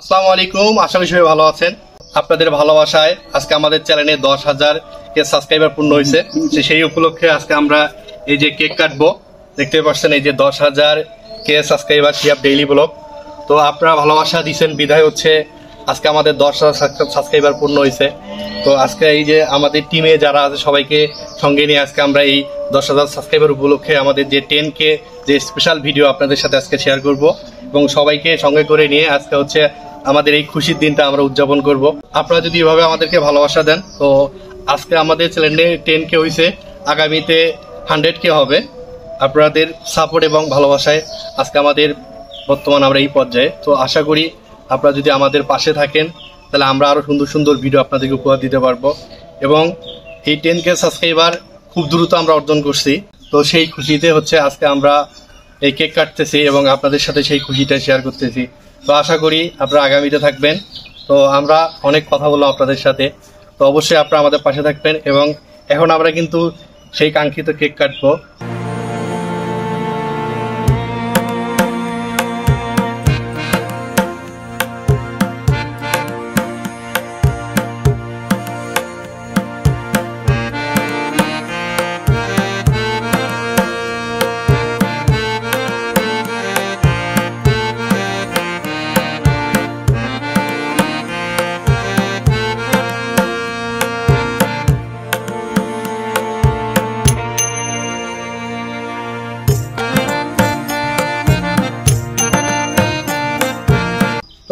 আসসালামু আলাইকুম, আশা করি সবাই ভালো আছেন। আপনাদের ভালোবাসায় আজকে আমাদের চ্যানেলে 10,000 কে সাবস্ক্রাইবার পূর্ণ হয়েছে। সেই উপলক্ষে আজকে আমরা এই যে কেক কাটবো, দেখতে পাচ্ছেন এই যে 10,000 K subscriber Shihab daily blog. তো আপনারা ভালোবাসা দিচ্ছেন বিধায় হচ্ছে আজকে আমাদের 10,000 সাবস্ক্রাইবার পূর্ণ হয়েছে। তো আজকে এই যে আমাদের টিমে যারা আছে সবাইকে সঙ্গে নিয়ে আজকে আমরা এই 10,000 সাবস্ক্রাইবার উপলক্ষে আমাদের যে 10K যে স্পেশাল ভিডিও আপনাদের সাথে আজকে শেয়ার করব এবং সবাইকে সঙ্গে করে নিয়ে আজকে হচ্ছে আমাদের এই খুশির দিনটা আমরা উদযাপন করব। আপনারা যদি এভাবে আমাদেরকে ভালোবাসা দেন তো আজকে আমাদের চ্যানেলে 10K হয়েছে, আগামীতে 100K হবে। আপনাদের সাপোর্ট এবং ভালোবাসায় আজকে আমাদের বর্তমান আমরা এই পর্যায়ে। তো আশা করি আপনারা যদি আমাদের পাশে থাকেন তাহলে আমরা আরও সুন্দর সুন্দর ভিডিও আপনাদেরকে উপহার দিতে পারবো এবং এই 10K সাবস্ক্রাইবার খুব দ্রুত আমরা অর্জন করছি। তো সেই খুশিতে হচ্ছে আজকে আমরা এই কেক কাটতেছি এবং আপনাদের সাথে সেই খুশিটা শেয়ার করতেছি। তো আশা করি আপনারা আগামীতে থাকবেন। তো আমরা অনেক কথা বললাম আপনাদের সাথে, তো অবশ্যই আপনারা আমাদের পাশে থাকবেন এবং এখন আমরা কিন্তু সেই কাঙ্ক্ষিত কেক কাটবো।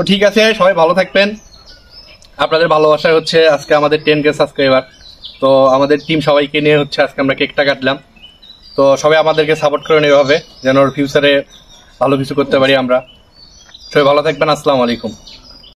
তো ঠিক আছে, সবাই ভালো থাকবেন। আপনাদের ভালোবাসায় হচ্ছে আজকে আমাদের 10K সাবস্ক্রাইবার। তো আমাদের টিম সবাইকে নিয়ে হচ্ছে আজকে আমরা কেকটা কাটলাম। তো সবাই আমাদেরকে সাপোর্ট করেন এভাবে, যেন ফিউচারে ভালো কিছু করতে পারি আমরা। সবাই ভালো থাকবেন। আসসালামু আলাইকুম।